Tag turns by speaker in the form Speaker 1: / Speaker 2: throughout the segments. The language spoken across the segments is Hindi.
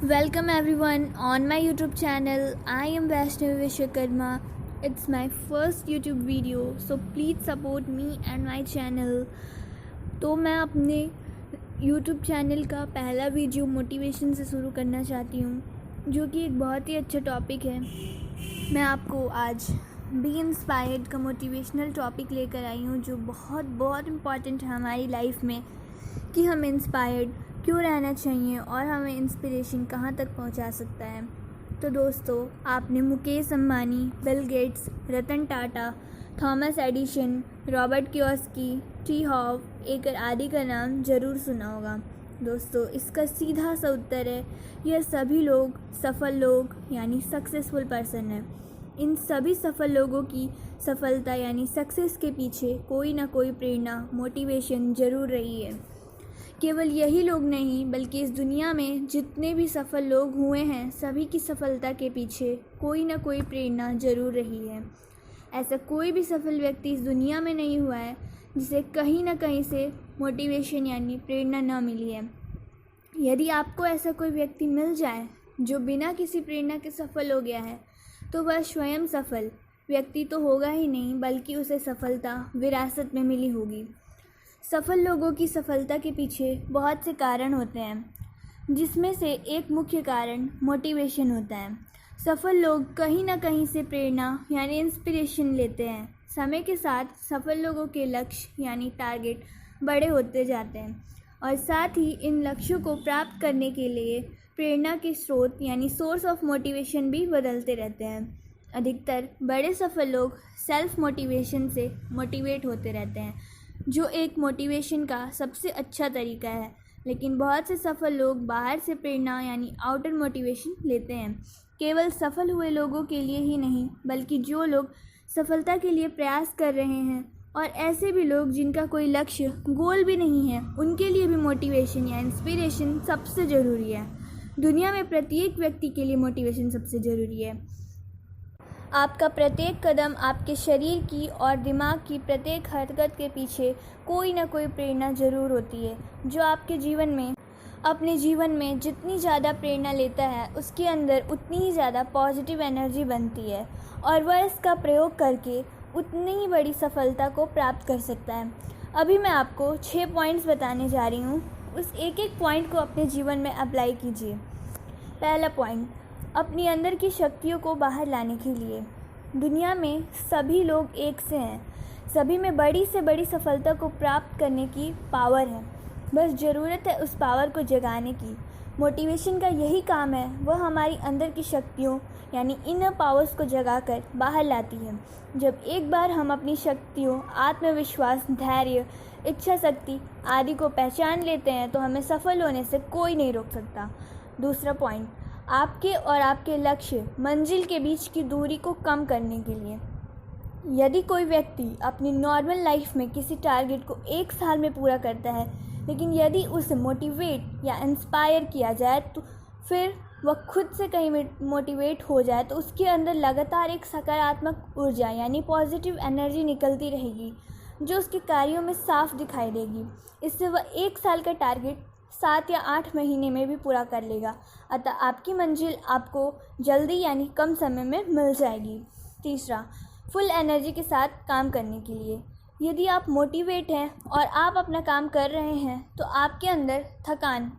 Speaker 1: Welcome everyone on my YouTube channel. I am Vaishnavi Vishwakarma. It's my first YouTube video, so please support me and my channel. तो मैं अपने YouTube चैनल का पहला वीडियो मोटिवेशन से शुरू करना चाहती हूँ, जो कि एक बहुत ही अच्छा टॉपिक है। मैं आपको आज बी इंस्पायर्ड का मोटिवेशनल टॉपिक लेकर आई हूँ, जो बहुत इम्पॉर्टेंट है हमारी लाइफ में कि हम इंस्पायर्ड क्यों रहना चाहिए और हमें इंस्पिरेशन कहाँ तक पहुँचा सकता है। तो दोस्तों, आपने Mukesh Ambani, Bill Gates, Ratan Tata, Thomas Edison, Robert Kiyosaki, T Harv Eker आदि का नाम ज़रूर सुना होगा। दोस्तों, इसका सीधा सा उत्तर है यह सभी लोग सफल लोग यानी सक्सेसफुल पर्सन है। इन सभी सफल लोगों की सफलता यानी सक्सेस के पीछे कोई ना कोई प्रेरणा, मोटिवेशन ज़रूर रही है। केवल यही लोग नहीं, बल्कि इस दुनिया में जितने भी सफल लोग हुए हैं, सभी की सफलता के पीछे कोई ना कोई प्रेरणा ज़रूर रही है। ऐसा कोई भी सफल व्यक्ति इस दुनिया में नहीं हुआ है जिसे कहीं ना कहीं से मोटिवेशन यानी प्रेरणा न मिली है। यदि आपको ऐसा कोई व्यक्ति मिल जाए जो बिना किसी प्रेरणा के सफल हो गया है, तो वह स्वयं सफल व्यक्ति तो होगा ही नहीं, बल्कि उसे सफलता विरासत में मिली होगी। सफल लोगों की सफलता के पीछे बहुत से कारण होते हैं, जिसमें से एक मुख्य कारण मोटिवेशन होता है। सफल लोग कहीं ना कहीं से प्रेरणा यानी इंस्पिरेशन लेते हैं। समय के साथ सफल लोगों के लक्ष्य यानी टारगेट बड़े होते जाते हैं, और साथ ही इन लक्ष्यों को प्राप्त करने के लिए प्रेरणा के स्रोत यानी सोर्स ऑफ मोटिवेशन भी बदलते रहते हैं। अधिकतर बड़े सफल लोग सेल्फ मोटिवेशन से मोटिवेट होते रहते हैं, जो एक मोटिवेशन का सबसे अच्छा तरीका है। लेकिन बहुत से सफल लोग बाहर से प्रेरणा यानी आउटर मोटिवेशन लेते हैं। केवल सफल हुए लोगों के लिए ही नहीं, बल्कि जो लोग सफलता के लिए प्रयास कर रहे हैं और ऐसे भी लोग जिनका कोई लक्ष्य गोल भी नहीं है, उनके लिए भी मोटिवेशन या इंस्पिरेशन सबसे ज़रूरी है। दुनिया में प्रत्येक व्यक्ति के लिए मोटिवेशन सबसे ज़रूरी है। आपका प्रत्येक कदम, आपके शरीर की और दिमाग की प्रत्येक हरकत के पीछे कोई ना कोई प्रेरणा ज़रूर होती है, जो आपके अपने जीवन में जितनी ज़्यादा प्रेरणा लेता है, उसके अंदर उतनी ही ज़्यादा पॉजिटिव एनर्जी बनती है और वह इसका प्रयोग करके उतनी ही बड़ी सफलता को प्राप्त कर सकता है। अभी मैं आपको 6 पॉइंट्स बताने जा रही हूँ। उस एक पॉइंट को अपने जीवन में अप्लाई कीजिए। पहला पॉइंट, अपनी अंदर की शक्तियों को बाहर लाने के लिए। दुनिया में सभी लोग एक से हैं, सभी में बड़ी से बड़ी सफलता को प्राप्त करने की पावर है। बस ज़रूरत है उस पावर को जगाने की। मोटिवेशन का यही काम है, वह हमारी अंदर की शक्तियों यानी इनर पावर्स को जगाकर बाहर लाती है। जब एक बार हम अपनी शक्तियों, आत्मविश्वास, धैर्य, इच्छा शक्ति आदि को पहचान लेते हैं, तो हमें सफल होने से कोई नहीं रोक सकता। दूसरा पॉइंट, आपके और आपके लक्ष्य मंजिल के बीच की दूरी को कम करने के लिए। यदि कोई व्यक्ति अपनी नॉर्मल लाइफ में किसी टारगेट को 1 साल में पूरा करता है, लेकिन यदि उसे मोटिवेट या इंस्पायर किया जाए, तो फिर वह खुद से कहीं मोटिवेट हो जाए, तो उसके अंदर लगातार एक सकारात्मक ऊर्जा यानी पॉजिटिव एनर्जी निकलती रहेगी, जो उसके कार्यों में साफ दिखाई देगी। इससे वह 1 साल का टारगेट 7 या 8 महीने में भी पूरा कर लेगा। अतः आपकी मंजिल आपको जल्दी यानी कम समय में मिल जाएगी। तीसरा, फुल एनर्जी के साथ काम करने के लिए। यदि आप मोटिवेट हैं और आप अपना काम कर रहे हैं, तो आपके अंदर थकान,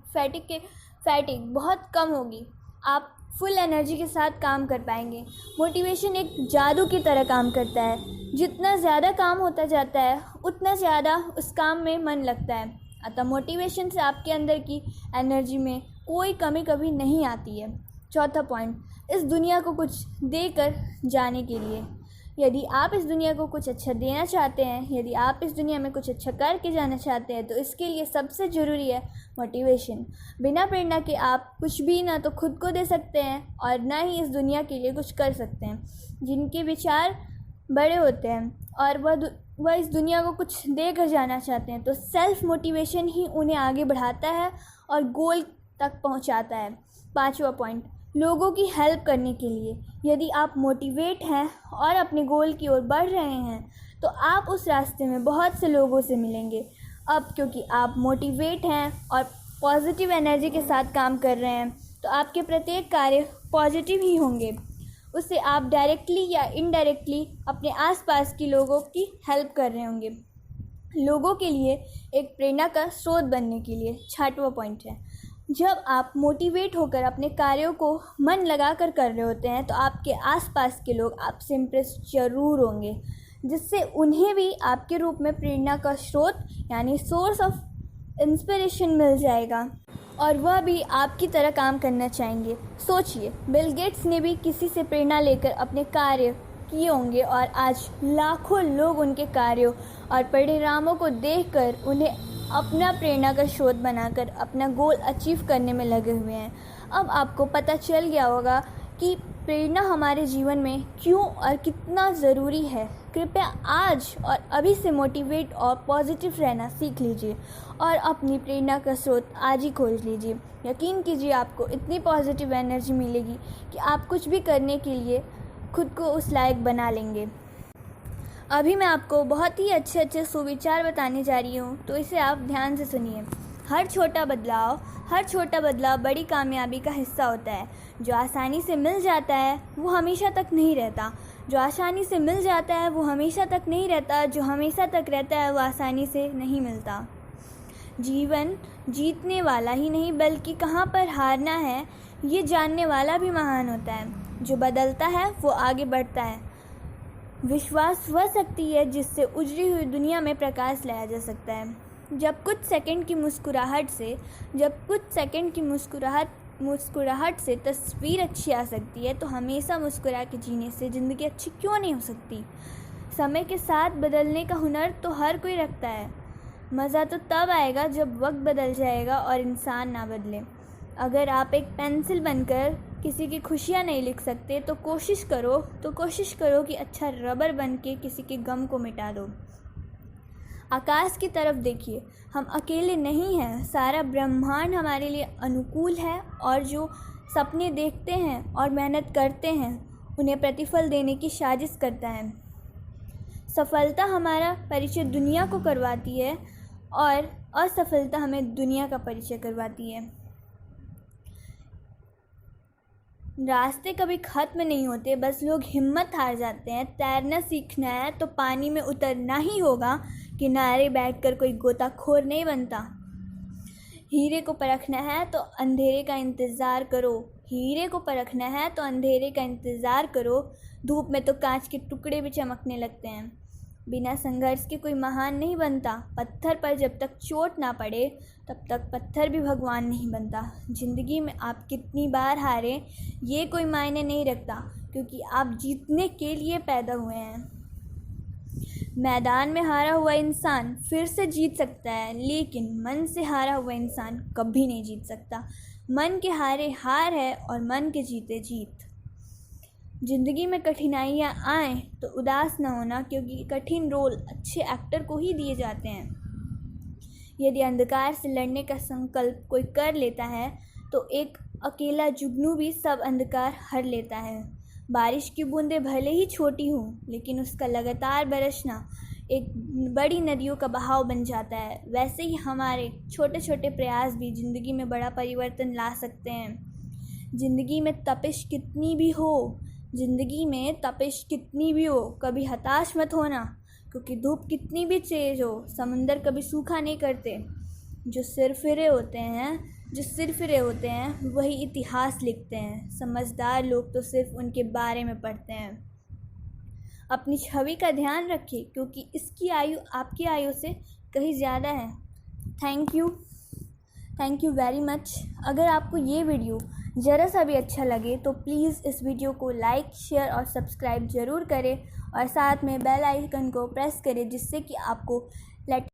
Speaker 1: फैटिग बहुत कम होगी। आप फुल एनर्जी के साथ काम कर पाएंगे। मोटिवेशन एक जादू की तरह काम करता है। जितना ज़्यादा काम होता जाता है, उतना ज़्यादा उस काम में मन लगता है। अतः मोटिवेशन से आपके अंदर की एनर्जी में कोई कमी कभी नहीं आती है। चौथा पॉइंट, इस दुनिया को कुछ देकर जाने के लिए। यदि आप इस दुनिया को कुछ अच्छा देना चाहते हैं, यदि आप इस दुनिया में कुछ अच्छा करके जाना चाहते हैं, तो इसके लिए सबसे ज़रूरी है मोटिवेशन। बिना प्रेरणा के आप कुछ भी ना तो खुद को दे सकते हैं और ना ही इस दुनिया के लिए कुछ कर सकते हैं। जिनके विचार बड़े होते हैं और वह इस दुनिया को कुछ देकर जाना चाहते हैं, तो सेल्फ मोटिवेशन ही उन्हें आगे बढ़ाता है और गोल तक पहुंचाता है। 5वां पॉइंट, लोगों की हेल्प करने के लिए। यदि आप मोटिवेट हैं और अपने गोल की ओर बढ़ रहे हैं, तो आप उस रास्ते में बहुत से लोगों से मिलेंगे। अब क्योंकि आप मोटिवेट हैं और पॉजिटिव एनर्जी के साथ काम कर रहे हैं, तो आपके प्रत्येक कार्य पॉजिटिव ही होंगे। उससे आप डायरेक्टली या इनडायरेक्टली अपने आसपास के लोगों की हेल्प कर रहे होंगे। लोगों के लिए एक प्रेरणा का स्रोत बनने के लिए 6वां पॉइंट है, जब आप मोटिवेट होकर अपने कार्यों को मन लगाकर कर रहे होते हैं तो आपके आसपास के लोग आपसे इम्प्रेस ज़रूर होंगे, जिससे उन्हें भी आपके रूप में प्रेरणा का स्रोत यानी सोर्स ऑफ इंस्पिरेशन मिल जाएगा और वह भी आपकी तरह काम करना चाहेंगे। सोचिए, बिल गेट्स ने भी किसी से प्रेरणा लेकर अपने कार्य किए होंगे और आज लाखों लोग उनके कार्यों और परिणामों को देखकर उन्हें अपना प्रेरणा का स्रोत बनाकर अपना गोल अचीव करने में लगे हुए हैं। अब आपको पता चल गया होगा कि प्रेरणा हमारे जीवन में क्यों और कितना ज़रूरी है। कृपया आज और अभी से मोटिवेट और पॉजिटिव रहना सीख लीजिए और अपनी प्रेरणा का स्रोत आज ही खोज लीजिए। यकीन कीजिए, आपको इतनी पॉजिटिव एनर्जी मिलेगी कि आप कुछ भी करने के लिए खुद को उस लायक बना लेंगे। अभी मैं आपको बहुत ही अच्छे सुविचार बताने जा रही हूँ, तो इसे आप ध्यान से सुनिए। हर छोटा बदलाव बड़ी कामयाबी का हिस्सा होता है। जो आसानी से मिल जाता है वो हमेशा तक नहीं रहता। जो आसानी से मिल जाता है वो हमेशा तक नहीं रहता। जो हमेशा तक रहता है वो आसानी से नहीं मिलता। जीवन जीतने वाला ही नहीं बल्कि कहाँ पर हारना है ये जानने वाला भी महान होता है। जो बदलता है वो आगे बढ़ता है। विश्वास वह शक्ति है जिससे उजड़ी हुई दुनिया में प्रकाश लाया जा सकता है। जब कुछ सेकंड की मुस्कुराहट से तस्वीर अच्छी आ सकती है तो हमेशा मुस्कुरा के जीने से ज़िंदगी अच्छी क्यों नहीं हो सकती। समय के साथ बदलने का हुनर तो हर कोई रखता है। मज़ा तो तब आएगा जब वक्त बदल जाएगा और इंसान ना बदले। अगर आप एक पेंसिल बनकर किसी की खुशियाँ नहीं लिख सकते तो कोशिश करो कि अच्छा रबर बन के किसी के गम को मिटा दो। आकाश की तरफ देखिए, हम अकेले नहीं हैं। सारा ब्रह्मांड हमारे लिए अनुकूल है और जो सपने देखते हैं और मेहनत करते हैं उन्हें प्रतिफल देने की साजिश करता है। सफलता हमारा परिचय दुनिया को करवाती है और असफलता हमें दुनिया का परिचय करवाती है। रास्ते कभी ख़त्म नहीं होते, बस लोग हिम्मत हार जाते हैं। तैरना सीखना है तो पानी में उतरना ही होगा। किनारे बैठकर कोई गोताखोर नहीं बनता। हीरे को परखना है तो अंधेरे का इंतज़ार करो। धूप में तो कांच के टुकड़े भी चमकने लगते हैं। बिना संघर्ष के कोई महान नहीं बनता। पत्थर पर जब तक चोट ना पड़े तब तक पत्थर भी भगवान नहीं बनता। ज़िंदगी में आप कितनी बार हारे ये कोई मायने नहीं रखता, क्योंकि आप जीतने के लिए पैदा हुए हैं। मैदान में हारा हुआ इंसान फिर से जीत सकता है, लेकिन मन से हारा हुआ इंसान कभी नहीं जीत सकता। मन के हारे हार है और मन के जीते जीत। ज़िंदगी में कठिनाइयाँ आएँ तो उदास न होना, क्योंकि कठिन रोल अच्छे एक्टर को ही दिए जाते हैं। यदि अंधकार से लड़ने का संकल्प कोई कर लेता है तो एक अकेला जुगनू भी सब अंधकार हर लेता है। बारिश की बूंदें भले ही छोटी हों, लेकिन उसका लगातार बरसना एक बड़ी नदियों का बहाव बन जाता है। वैसे ही हमारे छोटे छोटे प्रयास भी ज़िंदगी में बड़ा परिवर्तन ला सकते हैं। ज़िंदगी में तपिश कितनी भी हो कभी हताश मत होना, क्योंकि धूप कितनी भी तेज हो समुंदर कभी सूखा नहीं करते। जो सिर फिरे होते हैं वही इतिहास लिखते हैं। समझदार लोग तो सिर्फ उनके बारे में पढ़ते हैं। अपनी छवि का ध्यान रखिए, क्योंकि इसकी आयु आपकी आयु से कहीं ज़्यादा है। Thank you very much. अगर आपको ये वीडियो ज़रा सा भी अच्छा लगे तो प्लीज़ इस वीडियो को लाइक, शेयर और सब्सक्राइब ज़रूर करें और साथ में बेल आइकन को प्रेस करें, जिससे कि आपको